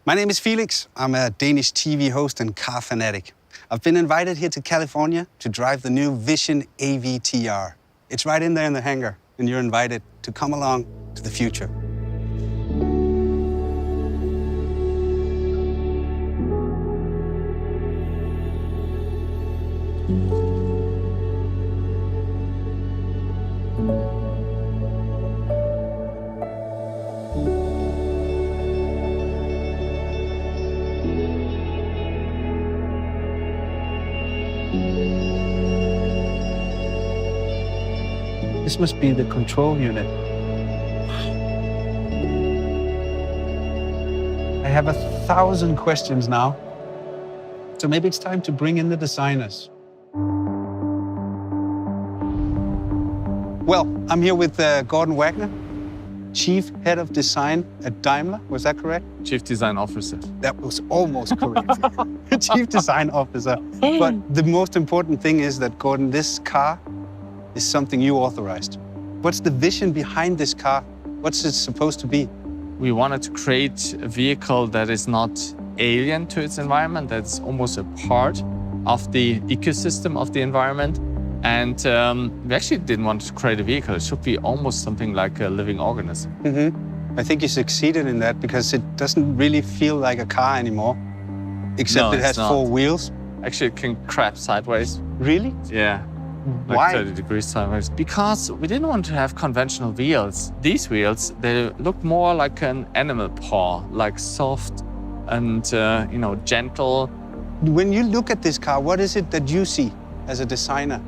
My name is Felix. I'm a Danish TV host and car fanatic. I've been invited here to California to drive the new Vision AVTR. It's right in there in the hangar, and you're invited to come along to the future. This must be the control unit. I have 1,000 questions now. So maybe it's time to bring in the designers. Well, I'm here with Gordon Wagner, Chief Head of Design at Daimler. Was that correct? Chief Design Officer. That was almost correct. Chief Design Officer. But the most important thing is that, Gordon, this car is something you authorized. What's the vision behind this car? What's it supposed to be? We wanted to create a vehicle that is not alien to its environment, that's almost a part of the ecosystem of the environment. And we actually didn't want to create a vehicle. It should be almost something like a living organism. Mm-hmm. I think you succeeded in that because it doesn't really feel like a car anymore, except it has 4 wheels. Actually, it can crab sideways. Really? Yeah. Like Why? 30 degrees sideways. Because we didn't want to have conventional wheels. These wheels, they look more like an animal paw, like soft and gentle. When you look at this car, what is it that you see as a designer?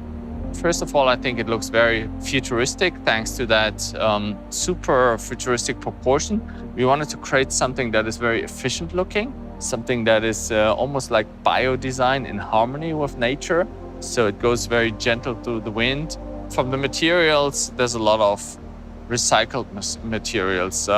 First of all, I think it looks very futuristic thanks to that super futuristic proportion. We wanted to create something that is very efficient looking, something that is almost like bio-design in harmony with nature. So it goes very gentle through the wind. From the materials, there's a lot of recycled materials.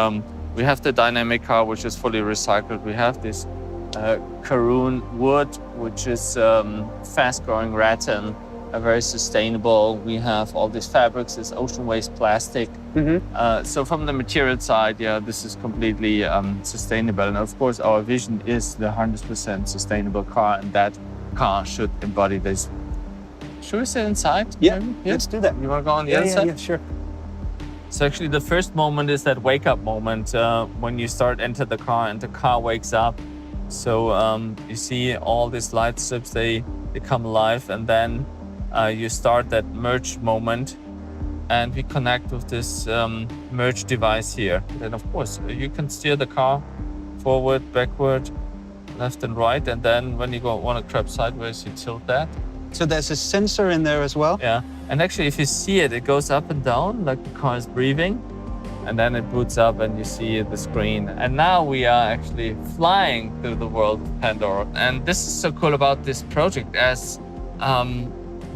We have the dynamic car, which is fully recycled. We have this Karoon wood, which is fast-growing rattan, very sustainable. We have all these fabrics, this ocean waste plastic. Mm-hmm. So from the material side, yeah, this is completely sustainable. And of course, our vision is the 100% sustainable car, and that car should embody this. Should we sit inside? Yeah, let's do that. You want to go on the other side? Yeah, sure. So actually the first moment is that wake-up moment when you enter the car and the car wakes up. So you see all these light strips, they come alive, and then you start that merge moment, and we connect with this merge device here. And of course, you can steer the car forward, backward, left and right, and then when you want to crab sideways, you tilt that. So there's a sensor in there as well? Yeah, and actually if you see it, it goes up and down like the car is breathing, and then it boots up and you see the screen. And now we are actually flying through the world of Pandora. And this is so cool about this project, as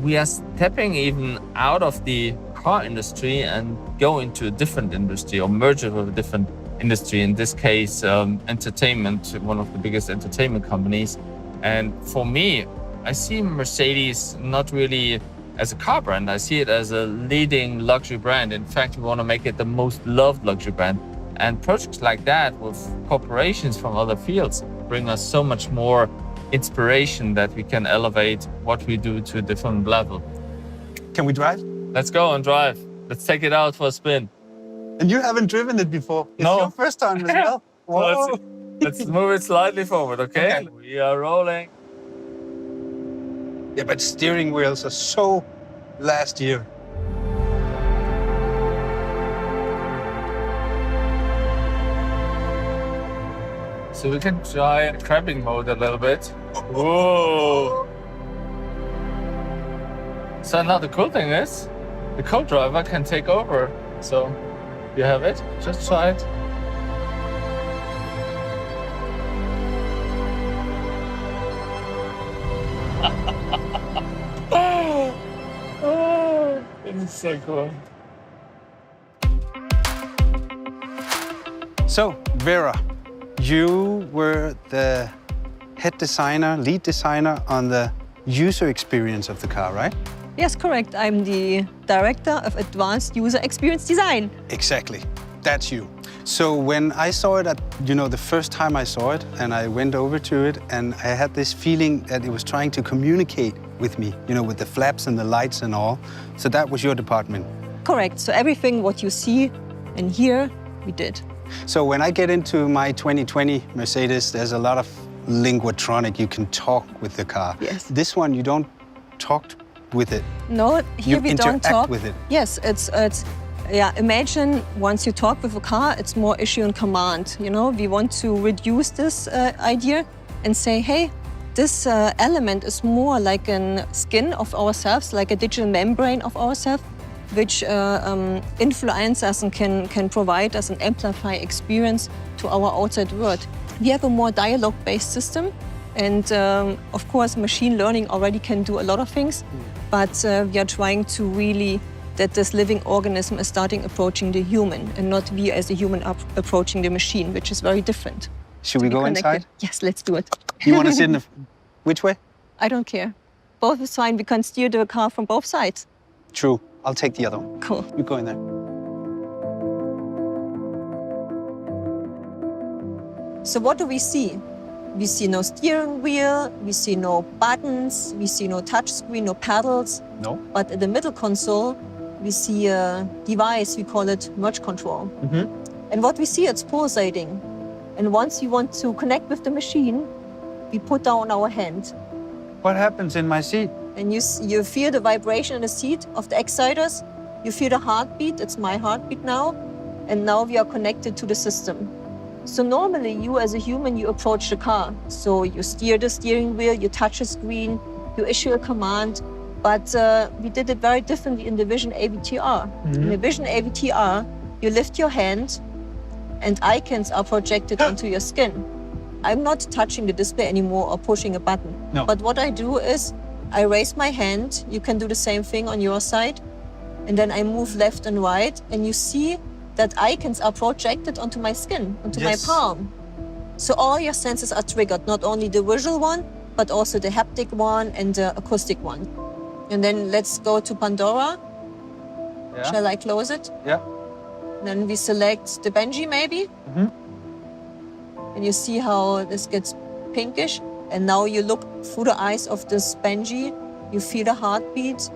we are stepping even out of the car industry and go into a different industry or merge it with a different industry. In this case, entertainment, one of the biggest entertainment companies. And for me, I see Mercedes not really as a car brand. I see it as a leading luxury brand. In fact, we want to make it the most loved luxury brand. And projects like that with corporations from other fields bring us so much more inspiration that we can elevate what we do to a different level. Can we drive? Let's go and drive. Let's take it out for a spin. And you haven't driven it before. It's No. your first time as well. Whoa. So let's move it slightly forward, okay? We are rolling. Yeah, but steering wheels are so last year. So we can try crabbing mode a little bit. Whoa! So now the cool thing is, the co-driver can take over. So you have it, just try it. Oh, this is so cool. So, Vera, you were the head designer, lead designer on the user experience of the car, right? Yes, correct. I'm the Director of Advanced User Experience Design. Exactly. That's you. So when I saw it the first time I saw it, and I went over to it, and I had this feeling that it was trying to communicate with me, with the flaps and the lights and all. So that was your department? Correct. So everything what you see and hear, we did. So when I get into my 2020 Mercedes, there's a lot of linguatronic. You can talk with the car. Yes. This one, you don't talk with it. No, here we don't talk with it. Yes, yeah, imagine once you talk with a car, it's more issue and command. We want to reduce this idea and say, hey, this element is more like a skin of ourselves, like a digital membrane of ourselves, which influence us and can provide us an amplify experience to our outside world. We have a more dialogue-based system, and of course, machine learning already can do a lot of things, but we are trying to really that this living organism is starting approaching the human and not we as a human approaching the machine, which is very different. Should we go inside? Yes, let's do it. You want to sit in the... Which way? I don't care. Both is fine. We can steer the car from both sides. True. I'll take the other one. Cool. You go in there. So what do we see? We see no steering wheel, we see no buttons, we see no touch screen, no pedals. No. But at the middle console, we see a device, we call it merge control. And what we see, it's pulsating. And once you want to connect with the machine, we put down our hand. What happens in my seat? And you feel the vibration in the seat of the exciters. You feel the heartbeat, it's my heartbeat now. And now we are connected to the system. So normally you as a human, you approach the car. So you steer the steering wheel, you touch a screen, you issue a command. But we did it very differently in the Vision AVTR. In the Vision AVTR, you lift your hand and icons are projected onto your skin. I'm not touching the display anymore or pushing a button. No. But what I do is I raise my hand. You can do the same thing on your side. And then I move left and right. And you see that icons are projected onto my skin, onto my palm. So all your senses are triggered, not only the visual one, but also the haptic one and the acoustic one. And then let's go to Pandora. Yeah. Shall I close it? Yeah. Then we select the Benji maybe. And you see how this gets pinkish. And now you look through the eyes of this Benji, you feel the heartbeat,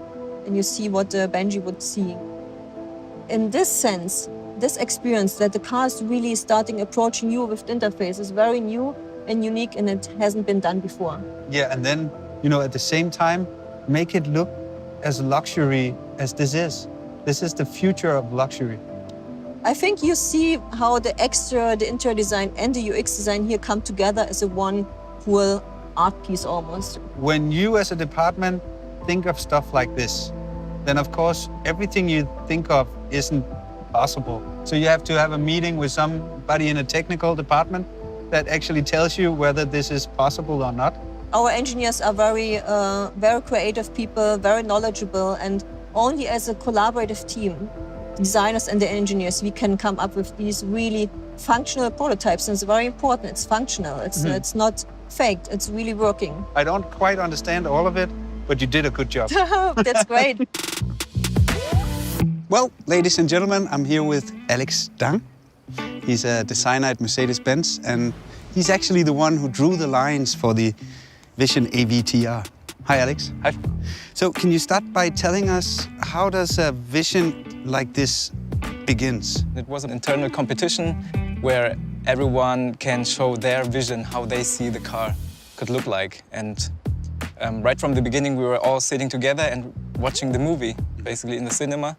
and you see what the Benji would see. In this sense, this experience that the car is really starting approaching you with the interface is very new and unique, and it hasn't been done before. Yeah, and then, at the same time, make it look as luxury as this is. This is the future of luxury. I think you see how the interior design and the UX design here come together as a one whole art piece almost. When you as a department think of stuff like this, then of course everything you think of isn't possible. So you have to have a meeting with somebody in a technical department that actually tells you whether this is possible or not. Our engineers are very creative people, very knowledgeable, and only as a collaborative team, designers and the engineers, we can come up with these really functional prototypes. And it's very important, it's functional, it's not faked, it's really working. I don't quite understand all of it, but you did a good job. That's great. Well, ladies and gentlemen, I'm here with Alex Dang. He's a designer at Mercedes-Benz, and he's actually the one who drew the lines for the Vision AVTR. Hi, Alex. Hi. So can you start by telling us how does a vision like this begins? It was an internal competition where everyone can show their vision, how they see the car could look like. And right from the beginning, we were all sitting together and watching the movie, basically in the cinema.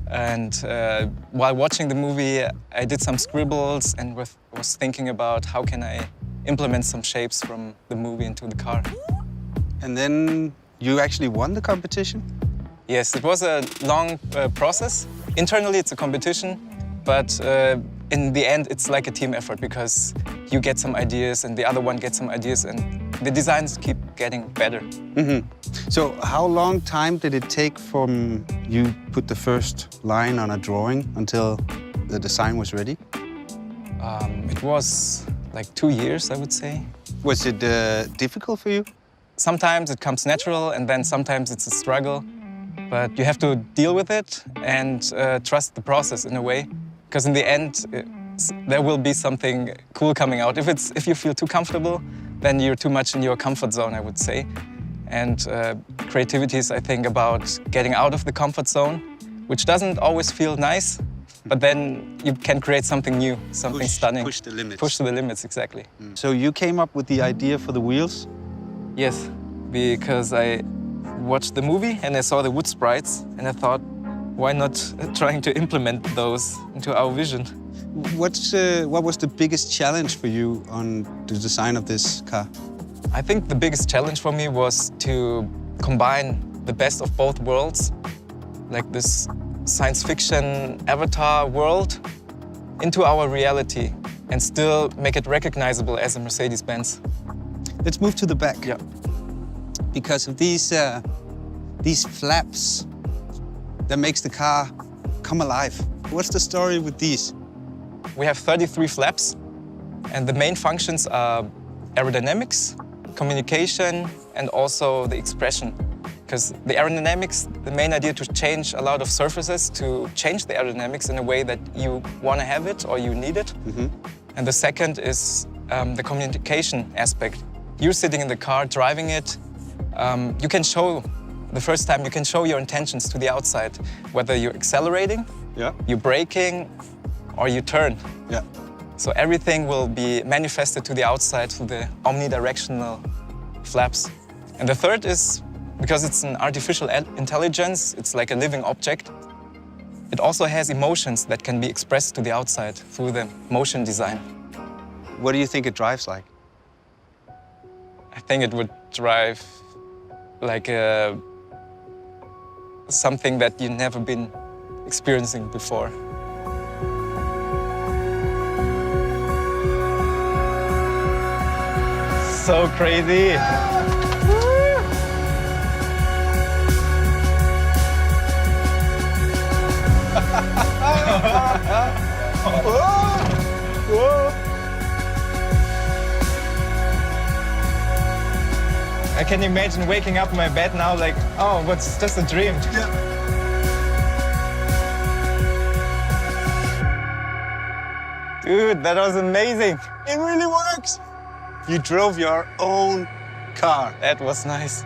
And while watching the movie, I did some scribbles and was thinking about how can I implement some shapes from the movie into the car. And then you actually won the competition? Yes, it was a long process. Internally, it's a competition, but in the end, it's like a team effort because you get some ideas and the other one gets some ideas and the designs keep getting better. So how long time did it take from you put the first line on a drawing until the design was ready? It was like 2 years, I would say. Was it difficult for you? Sometimes it comes natural and then sometimes it's a struggle. But you have to deal with it and trust the process in a way. Because in the end, there will be something cool coming out. If you feel too comfortable, then you're too much in your comfort zone, I would say. And creativity is, I think, about getting out of the comfort zone, which doesn't always feel nice, but then you can create something new, something stunning. Push the limits. Push to the limits, exactly. So you came up with the idea for the wheels? Yes, because I watched the movie and I saw the wood sprites and I thought, why not trying to implement those into our vision? What was the biggest challenge for you on the design of this car? I think the biggest challenge for me was to combine the best of both worlds, like this science fiction avatar world, into our reality and still make it recognizable as a Mercedes-Benz. Let's move to the back. Yeah. Because of these flaps that makes the car come alive. What's the story with these? We have 33 flaps, and the main functions are aerodynamics, communication, and also the expression. Because the aerodynamics, the main idea to change a lot of surfaces, to change the aerodynamics in a way that you want to have it or you need it. And the second is the communication aspect. You're sitting in the car, driving it. You can show, the first time, you can show your intentions to the outside, whether you're accelerating, you're braking, or you turn. Yeah. So everything will be manifested to the outside through the omnidirectional flaps. And the third is, because it's an artificial intelligence, it's like a living object. It also has emotions that can be expressed to the outside through the motion design. What do you think it drives like? I think it would drive like something that you've never been experiencing before. So crazy! I can imagine waking up in my bed now like, oh, what's just a dream. Dude, that was amazing. It really works. You drove your own car. That was nice.